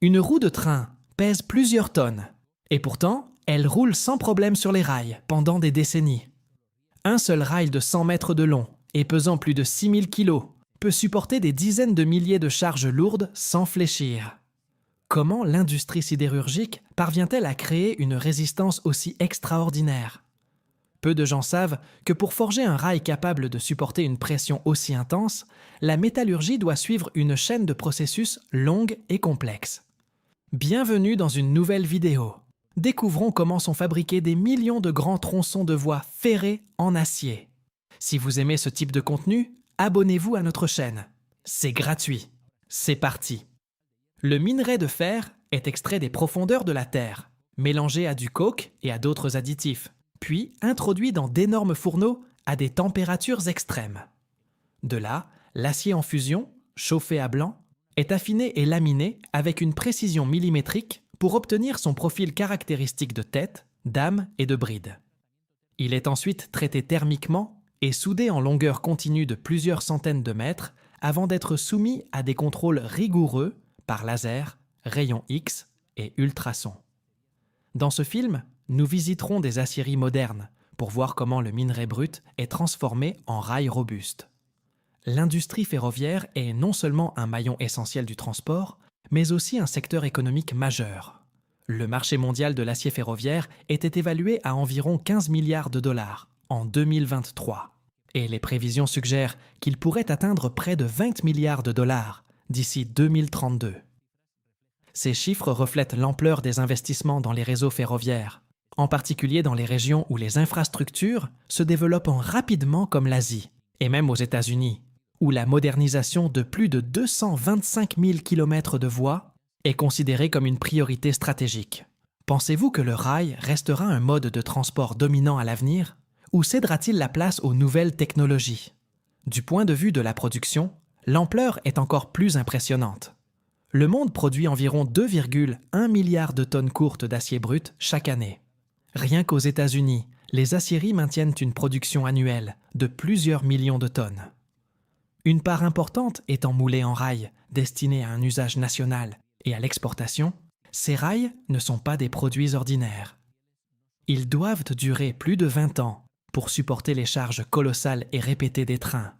Une roue de train pèse plusieurs tonnes, et pourtant, elle roule sans problème sur les rails pendant des décennies. Un seul rail de 100 mètres de long et pesant plus de 6000 kilos peut supporter des dizaines de milliers de charges lourdes sans fléchir. Comment l'industrie sidérurgique parvient-elle à créer une résistance aussi extraordinaire? Peu de gens savent que pour forger un rail capable de supporter une pression aussi intense, la métallurgie doit suivre une chaîne de processus longue et complexe. Bienvenue dans une nouvelle vidéo. Découvrons comment sont fabriqués des millions de grands tronçons de voie ferrés en acier. Si vous aimez ce type de contenu, abonnez-vous à notre chaîne. C'est gratuit. C'est parti. Le minerai de fer est extrait des profondeurs de la Terre, mélangé à du coke et à d'autres additifs, puis introduit dans d'énormes fourneaux à des températures extrêmes. De là, l'acier en fusion, chauffé à blanc, est affiné et laminé avec une précision millimétrique pour obtenir son profil caractéristique de tête, d'âme et de bride. Il est ensuite traité thermiquement et soudé en longueur continue de plusieurs centaines de mètres avant d'être soumis à des contrôles rigoureux par laser, rayons X et ultrasons. Dans ce film, nous visiterons des aciéries modernes pour voir comment le minerai brut est transformé en rail robuste. L'industrie ferroviaire est non seulement un maillon essentiel du transport, mais aussi un secteur économique majeur. Le marché mondial de l'acier ferroviaire était évalué à environ 15 milliards de dollars en 2023, et les prévisions suggèrent qu'il pourrait atteindre près de 20 milliards de dollars d'ici 2032. Ces chiffres reflètent l'ampleur des investissements dans les réseaux ferroviaires, en particulier dans les régions où les infrastructures se développent rapidement comme l'Asie, et même aux États-Unis, où la modernisation de plus de 225 000 km de voies est considérée comme une priorité stratégique. Pensez-vous que le rail restera un mode de transport dominant à l'avenir, ou cédera-t-il la place aux nouvelles technologies? Du point de vue de la production, l'ampleur est encore plus impressionnante. Le monde produit environ 2,1 milliards de tonnes courtes d'acier brut chaque année. Rien qu'aux États-Unis, les aciéries maintiennent une production annuelle de plusieurs millions de tonnes. Une part importante étant moulée en rail, destinée à un usage national et à l'exportation, ces rails ne sont pas des produits ordinaires. Ils doivent durer plus de 20 ans pour supporter les charges colossales et répétées des trains.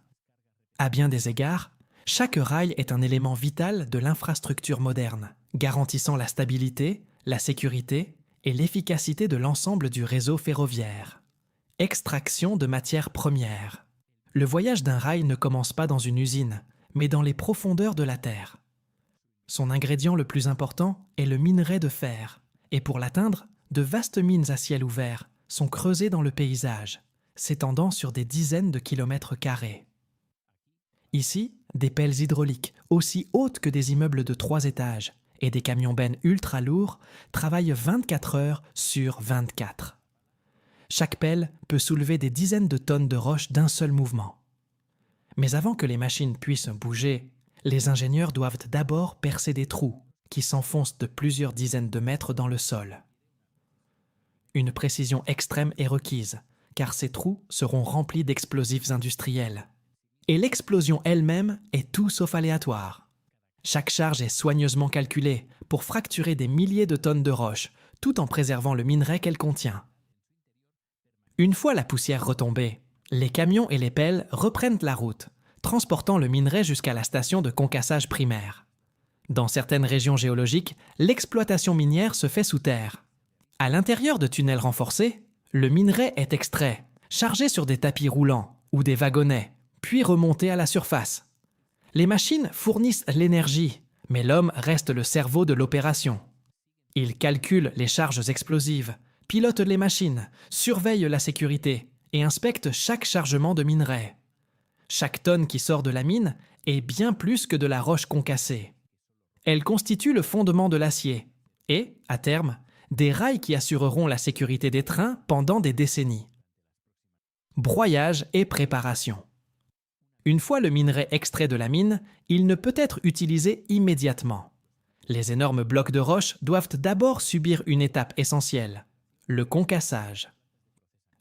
À bien des égards, chaque rail est un élément vital de l'infrastructure moderne, garantissant la stabilité, la sécurité et l'efficacité de l'ensemble du réseau ferroviaire. Extraction de matières premières. Le voyage d'un rail ne commence pas dans une usine, mais dans les profondeurs de la Terre. Son ingrédient le plus important est le minerai de fer, et pour l'atteindre, de vastes mines à ciel ouvert sont creusées dans le paysage, s'étendant sur des dizaines de kilomètres carrés. Ici, des pelles hydrauliques, aussi hautes que des immeubles de 3 étages, et des camions-bennes ultra lourds travaillent 24 heures sur 24. Chaque pelle peut soulever des dizaines de tonnes de roches d'un seul mouvement. Mais avant que les machines puissent bouger, les ingénieurs doivent d'abord percer des trous qui s'enfoncent de plusieurs dizaines de mètres dans le sol. Une précision extrême est requise, car ces trous seront remplis d'explosifs industriels. Et l'explosion elle-même est tout sauf aléatoire. Chaque charge est soigneusement calculée pour fracturer des milliers de tonnes de roches, tout en préservant le minerai qu'elle contient. Une fois la poussière retombée, les camions et les pelles reprennent la route, transportant le minerai jusqu'à la station de concassage primaire. Dans certaines régions géologiques, l'exploitation minière se fait sous terre. À l'intérieur de tunnels renforcés, le minerai est extrait, chargé sur des tapis roulants ou des wagonnets, puis remonté à la surface. Les machines fournissent l'énergie, mais l'homme reste le cerveau de l'opération. Il calcule les charges explosives, pilote les machines, surveille la sécurité et inspecte chaque chargement de minerai. Chaque tonne qui sort de la mine est bien plus que de la roche concassée. Elle constitue le fondement de l'acier et, à terme, des rails qui assureront la sécurité des trains pendant des décennies. Broyage et préparation. Une fois le minerai extrait de la mine, il ne peut être utilisé immédiatement. Les énormes blocs de roche doivent d'abord subir une étape essentielle, le concassage.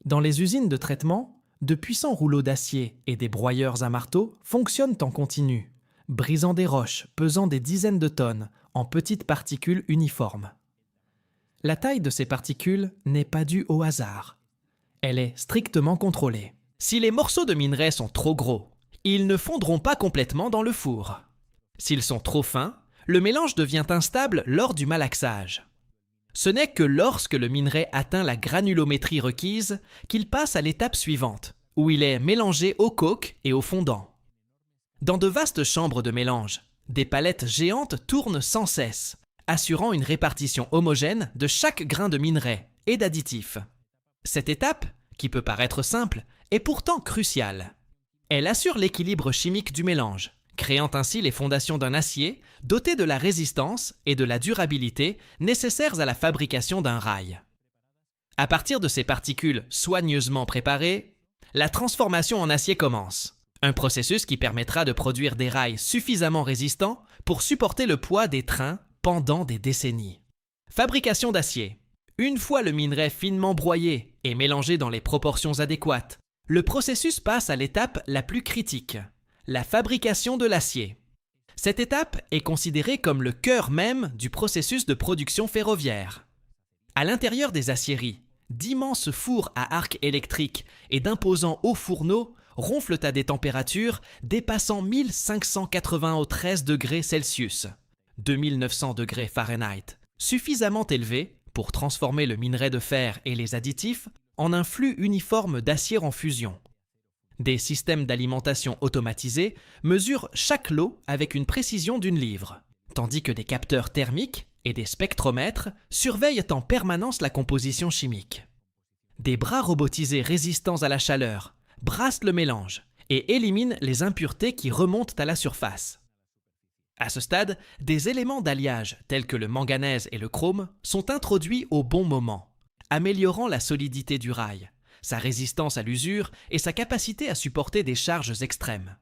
Dans les usines de traitement, de puissants rouleaux d'acier et des broyeurs à marteau fonctionnent en continu, brisant des roches pesant des dizaines de tonnes en petites particules uniformes. La taille de ces particules n'est pas due au hasard. Elle est strictement contrôlée. Si les morceaux de minerai sont trop gros, ils ne fondront pas complètement dans le four. S'ils sont trop fins, le mélange devient instable lors du malaxage. Ce n'est que lorsque le minerai atteint la granulométrie requise qu'il passe à l'étape suivante, où il est mélangé au coke et au fondant. Dans de vastes chambres de mélange, des palettes géantes tournent sans cesse, assurant une répartition homogène de chaque grain de minerai et d'additifs. Cette étape, qui peut paraître simple, est pourtant cruciale. Elle assure l'équilibre chimique du mélange, créant ainsi les fondations d'un acier doté de la résistance et de la durabilité nécessaires à la fabrication d'un rail. À partir de ces particules soigneusement préparées, la transformation en acier commence. Un processus qui permettra de produire des rails suffisamment résistants pour supporter le poids des trains pendant des décennies. Fabrication d'acier. Une fois le minerai finement broyé et mélangé dans les proportions adéquates, le processus passe à l'étape la plus critique, la fabrication de l'acier. Cette étape est considérée comme le cœur même du processus de production ferroviaire. À l'intérieur des aciéries, d'immenses fours à arcs électriques et d'imposants hauts fourneaux ronflent à des températures dépassant 1593 degrés Celsius, 2900 degrés Fahrenheit, suffisamment élevés pour transformer le minerai de fer et les additifs en un flux uniforme d'acier en fusion. Des systèmes d'alimentation automatisés mesurent chaque lot avec une précision d'une livre, tandis que des capteurs thermiques et des spectromètres surveillent en permanence la composition chimique. Des bras robotisés résistants à la chaleur brassent le mélange et éliminent les impuretés qui remontent à la surface. À ce stade, des éléments d'alliage tels que le manganèse et le chrome sont introduits au bon moment, améliorant la solidité du rail, sa résistance à l'usure et sa capacité à supporter des charges extrêmes.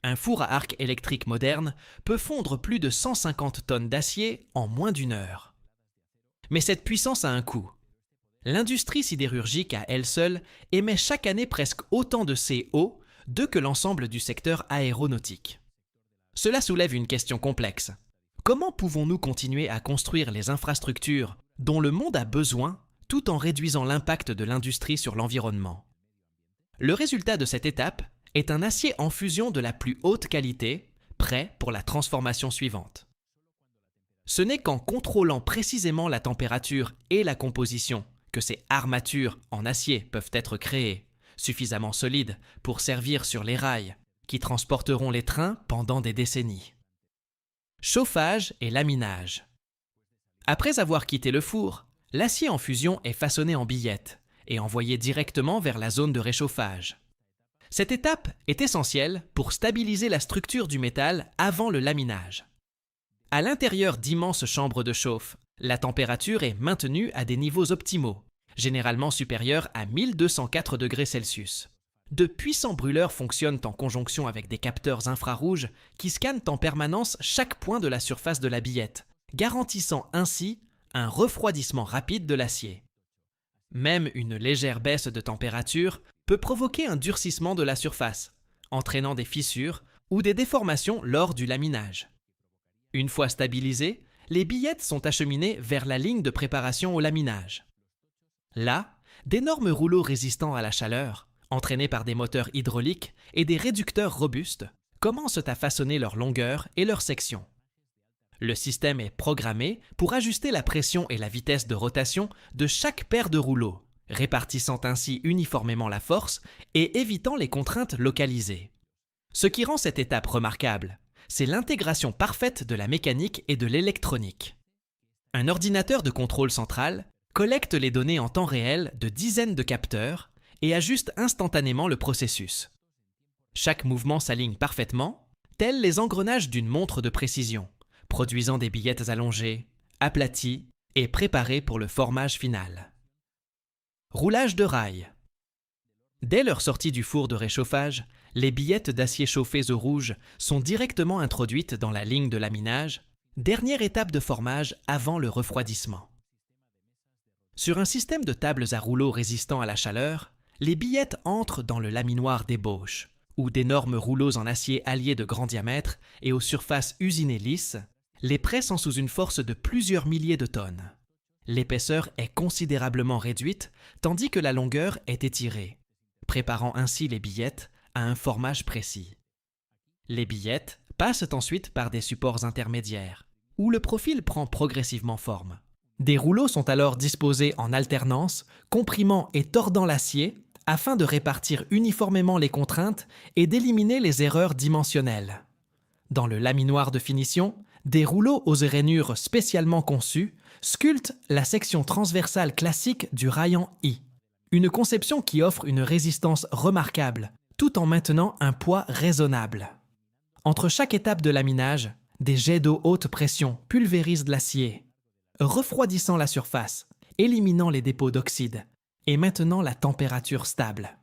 Un four à arc électrique moderne peut fondre plus de 150 tonnes d'acier en moins d'une heure. Mais cette puissance a un coût. L'industrie sidérurgique à elle seule émet chaque année presque autant de CO2 que l'ensemble du secteur aéronautique. Cela soulève une question complexe. Comment pouvons-nous continuer à construire les infrastructures dont le monde a besoin tout en réduisant l'impact de l'industrie sur l'environnement? Le résultat de cette étape est un acier en fusion de la plus haute qualité, prêt pour la transformation suivante. Ce n'est qu'en contrôlant précisément la température et la composition que ces armatures en acier peuvent être créées, suffisamment solides pour servir sur les rails, qui transporteront les trains pendant des décennies. Chauffage et laminage. Après avoir quitté le four, l'acier en fusion est façonné en billettes et envoyé directement vers la zone de réchauffage. Cette étape est essentielle pour stabiliser la structure du métal avant le laminage. À l'intérieur d'immenses chambres de chauffe, la température est maintenue à des niveaux optimaux, généralement supérieurs à 1204 degrés Celsius. De puissants brûleurs fonctionnent en conjonction avec des capteurs infrarouges qui scannent en permanence chaque point de la surface de la billette, garantissant ainsi un refroidissement rapide de l'acier. Même une légère baisse de température peut provoquer un durcissement de la surface, entraînant des fissures ou des déformations lors du laminage. Une fois stabilisées, les billettes sont acheminées vers la ligne de préparation au laminage. Là, d'énormes rouleaux résistants à la chaleur, entraînés par des moteurs hydrauliques et des réducteurs robustes, commencent à façonner leur longueur et leur section. Le système est programmé pour ajuster la pression et la vitesse de rotation de chaque paire de rouleaux, répartissant ainsi uniformément la force et évitant les contraintes localisées. Ce qui rend cette étape remarquable, c'est l'intégration parfaite de la mécanique et de l'électronique. Un ordinateur de contrôle central collecte les données en temps réel de dizaines de capteurs et ajuste instantanément le processus. Chaque mouvement s'aligne parfaitement, tels les engrenages d'une montre de précision, produisant des billettes allongées, aplaties et préparées pour le formage final. Roulage de rail. Dès leur sortie du four de réchauffage, les billettes d'acier chauffées au rouge sont directement introduites dans la ligne de laminage, dernière étape de formage avant le refroidissement. Sur un système de tables à rouleaux résistants à la chaleur, les billettes entrent dans le laminoir d'ébauche, où d'énormes rouleaux en acier alliés de grand diamètre et aux surfaces usinées lisses Les pressant sous une force de plusieurs milliers de tonnes. L'épaisseur est considérablement réduite, tandis que la longueur est étirée, préparant ainsi les billettes à un formage précis. Les billettes passent ensuite par des supports intermédiaires, où le profil prend progressivement forme. Des rouleaux sont alors disposés en alternance, comprimant et tordant l'acier afin de répartir uniformément les contraintes et d'éliminer les erreurs dimensionnelles. Dans le laminoir de finition, des rouleaux aux rainures spécialement conçus sculptent la section transversale classique du rail en I, une conception qui offre une résistance remarquable, tout en maintenant un poids raisonnable. Entre chaque étape de laminage, des jets d'eau haute pression pulvérisent l'acier, refroidissant la surface, éliminant les dépôts d'oxyde et maintenant la température stable.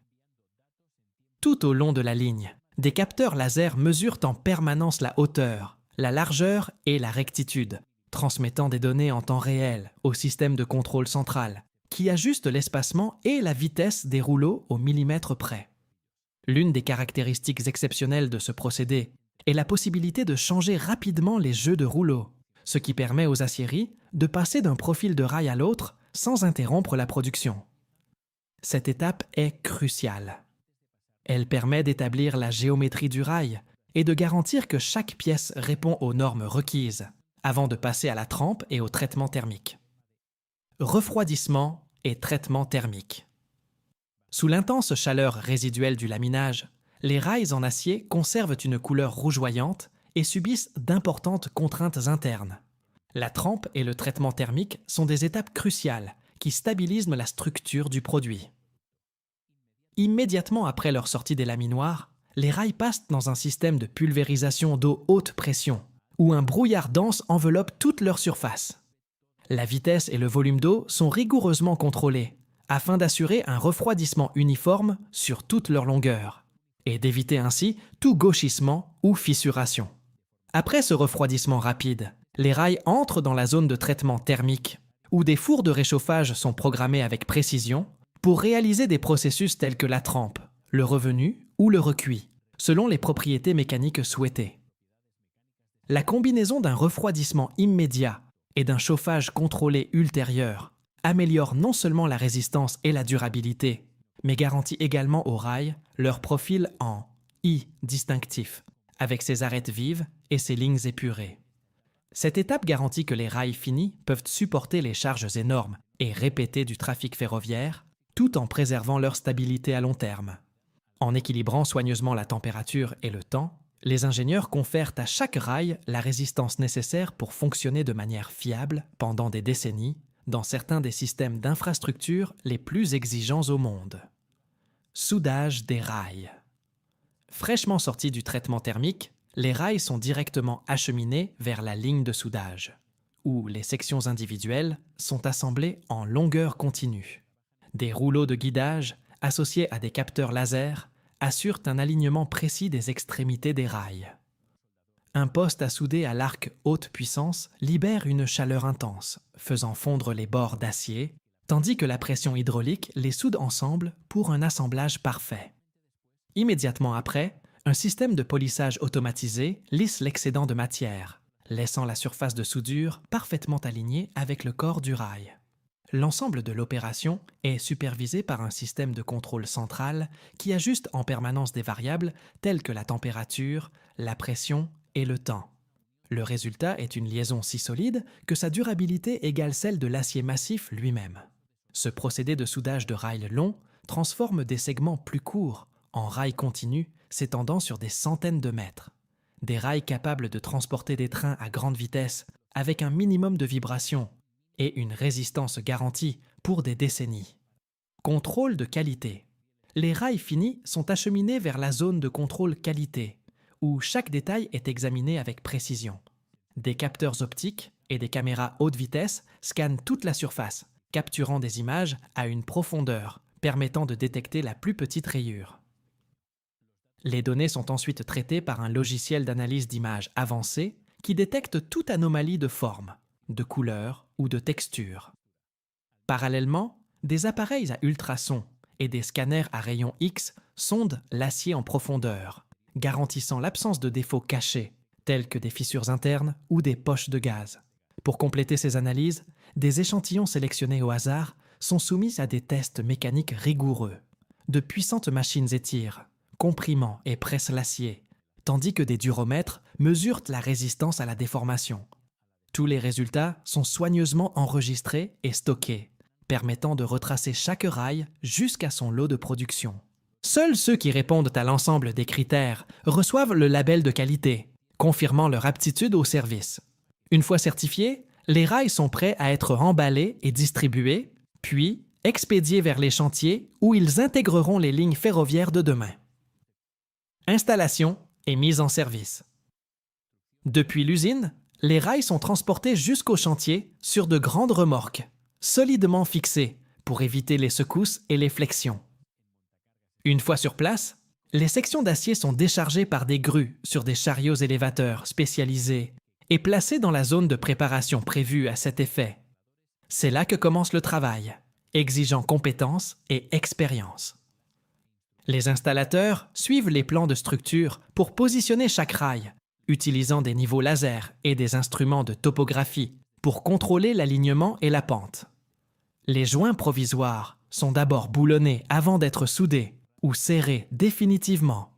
Tout au long de la ligne, des capteurs laser mesurent en permanence la hauteur, la largeur et la rectitude, transmettant des données en temps réel au système de contrôle central, qui ajuste l'espacement et la vitesse des rouleaux au millimètre près. L'une des caractéristiques exceptionnelles de ce procédé est la possibilité de changer rapidement les jeux de rouleaux, ce qui permet aux aciéries de passer d'un profil de rail à l'autre sans interrompre la production. Cette étape est cruciale. Elle permet d'établir la géométrie du rail et de garantir que chaque pièce répond aux normes requises, avant de passer à la trempe et au traitement thermique. Refroidissement et traitement thermique. Sous l'intense chaleur résiduelle du laminage, les rails en acier conservent une couleur rougeoyante et subissent d'importantes contraintes internes. La trempe et le traitement thermique sont des étapes cruciales qui stabilisent la structure du produit. Immédiatement après leur sortie des laminoirs, les rails passent dans un système de pulvérisation d'eau haute pression, où un brouillard dense enveloppe toute leur surface. La vitesse et le volume d'eau sont rigoureusement contrôlés, afin d'assurer un refroidissement uniforme sur toute leur longueur, et d'éviter ainsi tout gauchissement ou fissuration. Après ce refroidissement rapide, les rails entrent dans la zone de traitement thermique, où des fours de réchauffage sont programmés avec précision pour réaliser des processus tels que la trempe, le revenu ou le recuit, selon les propriétés mécaniques souhaitées. La combinaison d'un refroidissement immédiat et d'un chauffage contrôlé ultérieur améliore non seulement la résistance et la durabilité, mais garantit également aux rails leur profil en I distinctif, avec ses arêtes vives et ses lignes épurées. Cette étape garantit que les rails finis peuvent supporter les charges énormes et répétées du trafic ferroviaire, tout en préservant leur stabilité à long terme. En équilibrant soigneusement la température et le temps, les ingénieurs confèrent à chaque rail la résistance nécessaire pour fonctionner de manière fiable pendant des décennies dans certains des systèmes d'infrastructure les plus exigeants au monde. Soudage des rails. Fraîchement sortis du traitement thermique, les rails sont directement acheminés vers la ligne de soudage, où les sections individuelles sont assemblées en longueur continue. Des rouleaux de guidage, associés à des capteurs laser, assurent un alignement précis des extrémités des rails. Un poste à souder à l'arc haute puissance libère une chaleur intense, faisant fondre les bords d'acier, tandis que la pression hydraulique les soude ensemble pour un assemblage parfait. Immédiatement après, un système de polissage automatisé lisse l'excédent de matière, laissant la surface de soudure parfaitement alignée avec le corps du rail. L'ensemble de l'opération est supervisé par un système de contrôle central qui ajuste en permanence des variables telles que la température, la pression et le temps. Le résultat est une liaison si solide que sa durabilité égale celle de l'acier massif lui-même. Ce procédé de soudage de rails longs transforme des segments plus courts en rails continus s'étendant sur des centaines de mètres. Des rails capables de transporter des trains à grande vitesse avec un minimum de vibration et une résistance garantie pour des décennies. Contrôle de qualité. Les rails finis sont acheminés vers la zone de contrôle qualité, où chaque détail est examiné avec précision. Des capteurs optiques et des caméras haute vitesse scannent toute la surface, capturant des images à une profondeur permettant de détecter la plus petite rayure. Les données sont ensuite traitées par un logiciel d'analyse d'images avancé qui détecte toute anomalie de forme, de couleur ou de texture. Parallèlement, des appareils à ultrasons et des scanners à rayons X sondent l'acier en profondeur, garantissant l'absence de défauts cachés, telles que des fissures internes ou des poches de gaz. Pour compléter ces analyses, des échantillons sélectionnés au hasard sont soumis à des tests mécaniques rigoureux. De puissantes machines étirent, comprimant et pressent l'acier, tandis que des duromètres mesurent la résistance à la déformation. Tous les résultats sont soigneusement enregistrés et stockés, permettant de retracer chaque rail jusqu'à son lot de production. Seuls ceux qui répondent à l'ensemble des critères reçoivent le label de qualité, confirmant leur aptitude au service. Une fois certifiés, les rails sont prêts à être emballés et distribués, puis expédiés vers les chantiers où ils intégreront les lignes ferroviaires de demain. Installation et mise en service. Depuis l'usine, les rails sont transportés jusqu'au chantier sur de grandes remorques, solidement fixées pour éviter les secousses et les flexions. Une fois sur place, les sections d'acier sont déchargées par des grues sur des chariots élévateurs spécialisés et placées dans la zone de préparation prévue à cet effet. C'est là que commence le travail, exigeant compétence et expérience. Les installateurs suivent les plans de structure pour positionner chaque rail, utilisant des niveaux laser et des instruments de topographie pour contrôler l'alignement et la pente. Les joints provisoires sont d'abord boulonnés avant d'être soudés ou serrés définitivement.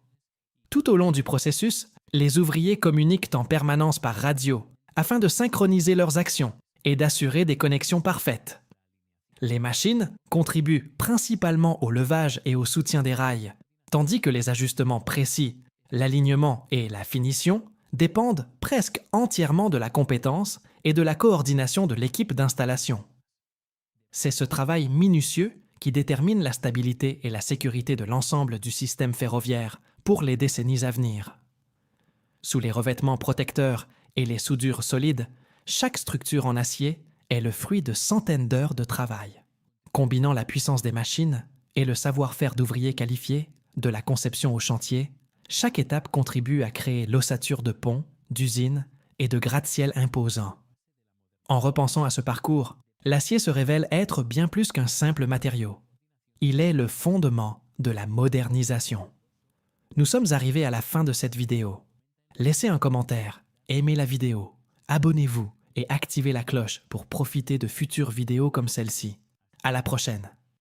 Tout au long du processus, les ouvriers communiquent en permanence par radio afin de synchroniser leurs actions et d'assurer des connexions parfaites. Les machines contribuent principalement au levage et au soutien des rails, tandis que les ajustements précis, l'alignement et la finition dépendent presque entièrement de la compétence et de la coordination de l'équipe d'installation. C'est ce travail minutieux qui détermine la stabilité et la sécurité de l'ensemble du système ferroviaire pour les décennies à venir. Sous les revêtements protecteurs et les soudures solides, chaque structure en acier est le fruit de centaines d'heures de travail. Combinant la puissance des machines et le savoir-faire d'ouvriers qualifiés, de la conception au chantier, chaque étape contribue à créer l'ossature de ponts, d'usines et de gratte-ciel imposants. En repensant à ce parcours, l'acier se révèle être bien plus qu'un simple matériau. Il est le fondement de la modernisation. Nous sommes arrivés à la fin de cette vidéo. Laissez un commentaire, aimez la vidéo, abonnez-vous et activez la cloche pour profiter de futures vidéos comme celle-ci. À la prochaine!